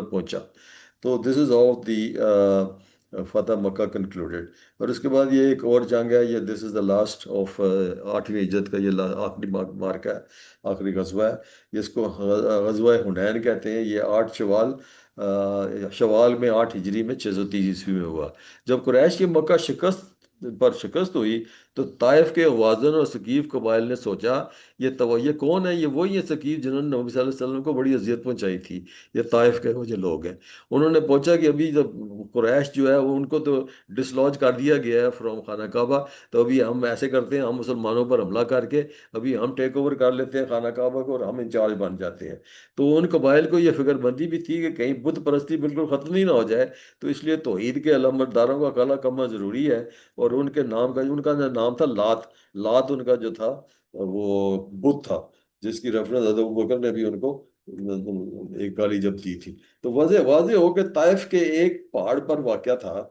پہنچا. تو دس is of the Fath Mecca concluded. اور اس کے بعد یہ ایک اور جنگ ہے، یہ دس از دا لاسٹ آف 8ویں ہجرت کا، یہ آخری مارکا ہے، آخری غزوہ ہے. جس کو غزوہ حنین کہتے ہیں. یہ 8 شوال، شوال میں 8 ہجری میں 630 عیسوی میں ہوا. جب قریش کی مکہ شکست ہوئی تو طائف کے ہوازن اور ثقیف قبائل نے سوچا یہ کون ہے؟ یہ وہی ہے ثقیف جنہوں نے نبی صلی اللہ علیہ وسلم کو بڑی اذیت پہنچائی تھی. یہ طائف کے وہ جو لوگ ہیں. انہوں نے پوچھا کہ ابھی جب قریش جو ہے ان کو تو ڈسلوج کر دیا گیا ہے فرام خانہ کعبہ، تو ابھی ہم ایسے کرتے ہیں، ہم مسلمانوں پر حملہ کر کے ابھی ہم ٹیک اوور کر لیتے ہیں خانہ کعبہ کو اور ہم انچارج بن جاتے ہیں. تو ان قبائل کو یہ فکر بندی بھی تھی کہ کہیں بت پرستی بالکل ختم ہی نہ ہو جائے، تو اس لیے توحید کے علمبرداروں کا کالا کرنا ضروری ہے. اور ان کے نام کا، ان کا نام تھا لات. لات ان کا جو تھا وہ بت تھا، جس کی ریفرنس حضرت ابوبکر نے بھی ان کو ایک گالی جب دی تھی. تو واضح واضح ہو کہ طائف کے ایک پہاڑ پر واقع تھا.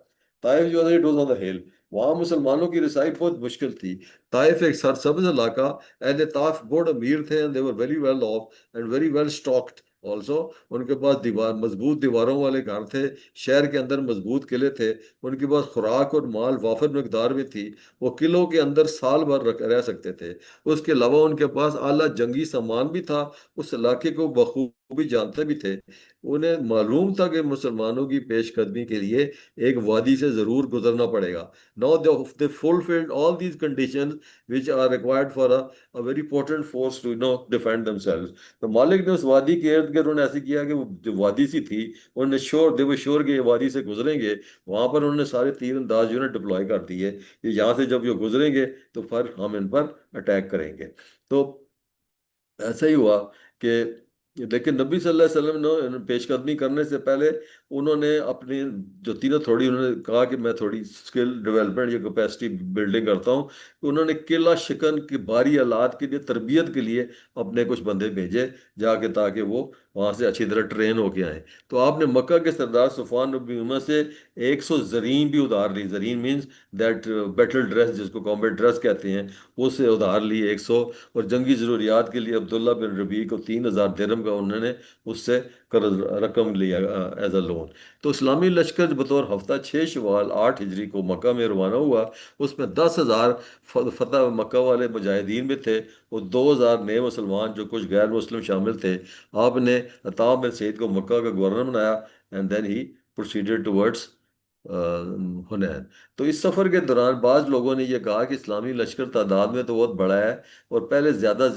طائف جو ہے اٹ واز آن دا ہل. وہاں مسلمانوں کی رسائی بہت مشکل تھی. طائف ایک سرسبز علاقہ. اہل طائف بہت امیر تھے and they were very well off and very well stocked also. ان کے پاس مضبوط دیواروں والے گھر تھے، شہر کے اندر مضبوط قلعے تھے. ان کے پاس خوراک اور مال وافر مقدار میں تھی. وہ قلعوں کے اندر سال بھر رہ سکتے تھے. اس کے علاوہ ان کے پاس اعلیٰ جنگی سامان بھی تھا. اس علاقے کو بخوبی جانتے بھی تھے. انہیں معلوم تھا کہ مسلمانوں کی پیش قدمی کے لیے ایک وادی سے ضرور گزرنا پڑے گا. Now they fulfilled all these conditions which are required for a very potent force to defend themselves. تو مالک نے اس وادی کے ارد گرد انہوں نے ایسے کیا کہ وہ جو وادی سی تھی، انہوں نے دے وہ شور کہ یہ وادی سے گزریں گے. وہاں پر انہوں نے سارے تیر انداز جو ہے ڈپلوائے کر دیے کہ یہاں سے جب یہ گزریں گے تو پھر ہم ان پر اٹیک کریں گے. تو ایسا ہی ہوا کہ لیکن نبی صلی اللہ علیہ وسلم نے پیش قدمی کرنے سے پہلے انہوں نے اپنی جو تینوں تھوڑی انہوں نے کہا کہ میں تھوڑی اسکل ڈیولپمنٹ یا کیپیسٹی بلڈنگ کرتا ہوں. انہوں نے قلعہ شکن کی بھاری آلات کے لیے تربیت کے لیے اپنے کچھ بندے بھیجے جا کے، تاکہ وہ وہاں سے اچھی طرح ٹرین ہو کے آئیں. تو آپ نے مکہ کے سردار صفوان بن امیہ سے 100 زرین بھی ادھار لی. زرین مینز دیٹ بیٹل ڈریس، جس کو کامبیٹ ڈریس کہتے ہیں، اس سے ادھار لی 100. اور جنگی ضروریات کے لیے عبداللہ بن ربیع کو 3000 درہم کا انہوں نے اس سے قرض رقم لیا ایز اے لون. تو اسلامی لشکر بطور ہفتہ 6 شوال 8 ہجری کو مکہ میں روانہ ہوا. اس میں 10,000 فتح مکہ والے مجاہدین بھی تھے اور 2,000 نئے مسلمان جو کچھ غیر مسلم شامل تھے. آپ نے عطا بن سعید کو مکہ کا گورنر بنایا اینڈ دین ہی پروسیڈڈ ٹورڈس حنین. تو اس سفر کے دوران بعض لوگوں نے یہ کہا کہ اسلامی لشکر تعداد میں تو بہت بڑا ہے اور پہلے زیادہ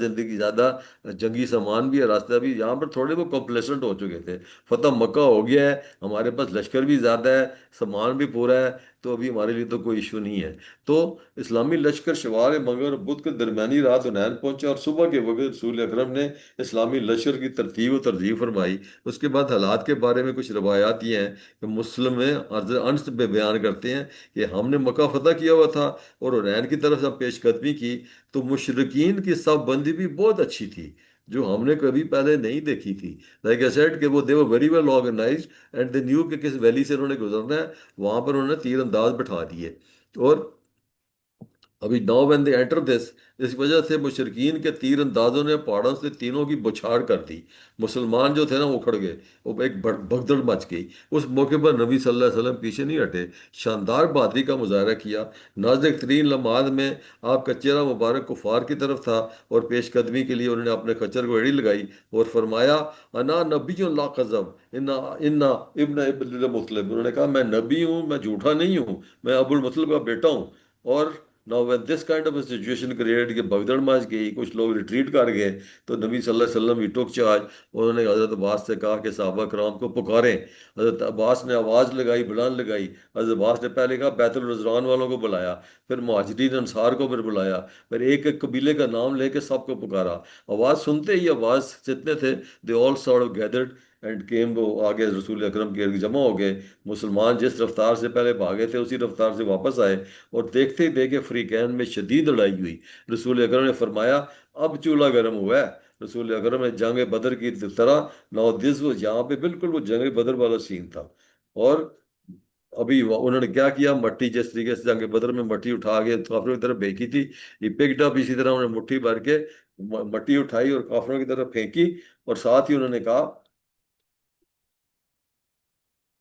جنگی سامان بھی ہے، راستہ بھی، یہاں پر تھوڑے وہ کمپلیسنٹ ہو چکے تھے. فتح مکہ ہو گیا ہے، ہمارے پاس لشکر بھی زیادہ ہے، سامان بھی پورا ہے، تو ابھی ہمارے لیے تو کوئی ایشو نہیں ہے. تو اسلامی لشکر شوال مگر بدھ کے درمیانی رات حنین پہنچا اور صبح کے وقت رسول اکرم نے اسلامی لشکر کی ترتیب و ترجیح فرمائی. اس کے بعد حالات کے بارے میں کچھ روایات یہ ہیں کہ مسلم میں انس میں بیان کرتے ہیں کہ ہم نے مکہ فتح کیا ہوا تھا اور حنین کی طرف سے پیش قدمی کی تو مشرقین کی صف بندی بھی بہت اچھی تھی جو ہم نے کبھی پہلے نہیں دیکھی تھی. لائک اے سیڈ کہ وہ they were very well organized and they knew کہ کس ویلی سے انہوں نے گزرنا ہے. وہاں پر انہوں نے تیر انداز بٹھا دیے. اور ابھی ناؤ وین دے انٹر دس، اس وجہ سے مشرقین کے تیر اندازوں نے پہاڑوں سے تینوں کی بچھاڑ کر دی. مسلمان جو تھے نا وہ اکھڑ گئے، وہ ایک بھگدڑ مچ گئی. اس موقع پر نبی صلی اللہ علیہ وسلم پیچھے نہیں ہٹے، شاندار بہادری کا مظاہرہ کیا. نازک ترین لمحات میں آپ کا چہرہ مبارک کفار کی طرف تھا اور پیش قدمی کے لیے انہوں نے اپنے خچر کو ایڑی لگائی اور فرمایا انا نبی لا کذب انا ابن مطلب. انہوں نے کہا میں نبی ہوں، میں جھوٹا نہیں ہوں، میں ابو المطلب کا بیٹا ہوں. اور now when this kind of a situation created کہ بگدڑ مچ گئی، کچھ لوگ ریٹریٹ کر گئے، تو نبی صلی اللہ علیہ وسلم ہی ٹوک چارج. انہوں نے حضرت عباس سے کہا کہ صحابہ کرام کو پکاریں. حضرت عباس نے آواز لگائی، بلند لگائی. حضرت عباس نے پہلے کہا بیت الرضوان والوں کو بلایا، پھر مہاجرین انصار کو پھر بلایا، پھر ایک ایک قبیلے کا نام لے کے سب کو پکارا. آواز سنتے ہی آواز جتنے تھے they all sort of gathered and came. وہ آگے رسول اکرم کے ارد جمع ہو گئے. مسلمان جس رفتار سے پہلے بھاگے تھے اسی رفتار سے واپس آئے اور دیکھتے ہی دیکھے فریقین میں شدید لڑائی ہوئی. رسول اکرم نے فرمایا اب چولہا گرم ہوا ہے. رسول اکرم نے جنگ بدر کی طرح یہاں پہ بالکل وہ جنگ بدر والا سین تھا. اور ابھی انہوں نے کیا کیا، مٹی جس طریقے سے جنگ بدر میں مٹی اٹھا کے کافروں کی طرف پھینکی تھی، یہ پکڈ اپ اسی طرح انہوں نے مٹھی بھر کے مٹی اٹھائی اور کافروں کی طرف پھینکی. اور ساتھ ہی انہوں نے کہا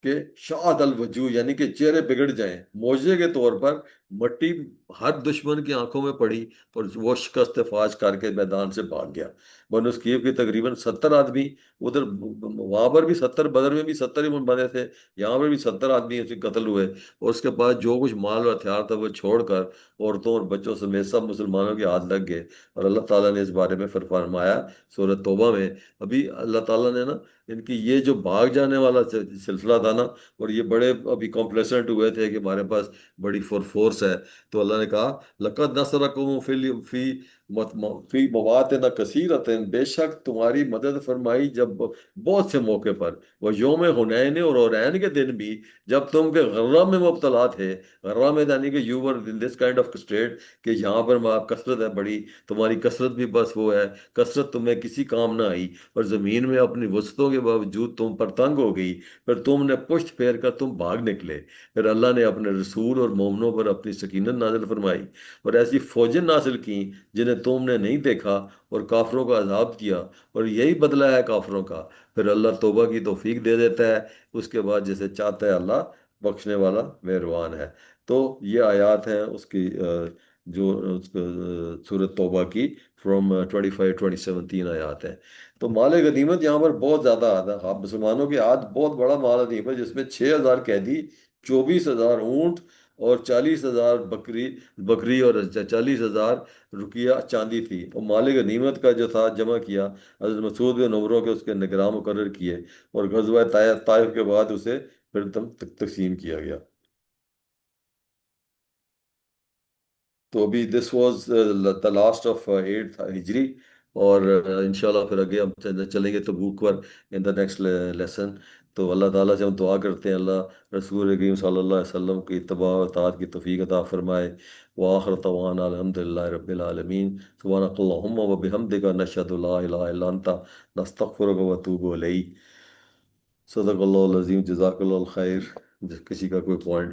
کہ شاد الوجوہ یعنی کہ چہرے بگڑ جائیں، معجزے کے طور پر مٹی ہر دشمن کی آنکھوں میں پڑی اور وہ شکست فاش کر کے میدان سے بھاگ گیا۔ بنو سکیف کی تقریباً 70 آدمی ادھر، وہاں پر بھی 70، بدر میں بھی 70 ہی بنے تھے، یہاں پر بھی 70 آدمی اس کے قتل ہوئے، اور اس کے بعد جو کچھ مال و ہتھیار تھا وہ چھوڑ کر عورتوں اور بچوں سمیت سب مسلمانوں کے ہاتھ لگ گئے۔ اور اللہ تعالیٰ نے اس بارے میں فرمایا سورۃ توبہ میں، ابھی اللہ تعالیٰ نے نا ان کی یہ جو بھاگ جانے والا سلسلہ تھا نا، اور یہ بڑے ابھی کمپلیسنٹ ہوئے تھے کہ ہمارے پاس بڑی فورس ہے، تو اللہ نے کہا لقد نصرکم فی مواطن کثیرۃ، بے شک تمہاری مدد فرمائی جب بہت سے موقع پر، وہ یوم حنین، اور حنین کے دن بھی جب تم کے غرہ میں مبتلا تھے، غرہ میں یعنی کہ you were in this kind of state, کہ یہاں پر کثرت ہے بڑی، تمہاری کثرت بھی بس وہ ہے، کثرت تمہیں کسی کام نہ آئی، اور زمین میں اپنی وسعتوں کے باوجود تم پر تنگ ہو گئی، پھر تم نے پشت پھیر کر تم بھاگ نکلے، پھر اللہ نے اپنے رسول اور مومنوں پر اپنی سکینت نازل فرمائی اور ایسی فوجیں نازل کیں جنہیں تم نے نہیں دیکھا، اور کافروں کو عذاب کیا، اور یہی بدلہ ہے کافروں کا، پھر اللہ توبہ کی توفیق دے دیتا ہے، اس کے بعد جسے چاہتا ہے اللہ بخشنے والا مہربان ہے۔ تو یہ آیات ہیں اس کی جو سورۃ توبہ کی، فرام 25 27 3 آیات ہیں۔ تو مال غنیمت یہاں پر بہت زیادہ آتا ہے، آپ مسلمانوں کے آج بہت بڑا مال غنیمت، جس میں 6,000 قیدی، 24,000 اونٹ، اور 40,000 بکری اور 40,000 چاندی تھی، اور مال غنیمت کا جو تھا جمع کیا حضرت مسعود بن عمروں کے اس کے نگراں مقرر کیے، اور غزوہ طائف کے بعد اسے پھر تقسیم کیا گیا۔ تو ابھی this was the last of 8 ہجری، اور انشاءاللہ پھر آگے ہم چلیں گے تبوک پر ان دا نیکسٹ لیسن۔ تو اللہ تعالیٰ سے ہم دعا کرتے ہیں اللہ رسول کریم صلی اللہ علیہ وسلم کی اتباع و اطاعت کی توفیق عطا فرمائے۔ وآخر طوانا الحمد للہ رب العالمین، سبحانک اللہم و بحمدک، نشہد لا الہ الا انت، نستغفرک و اتوب الیک۔ صدق اللہ العظیم، جزاک اللہ الخیر۔ کسی کا کوئی پوائنٹ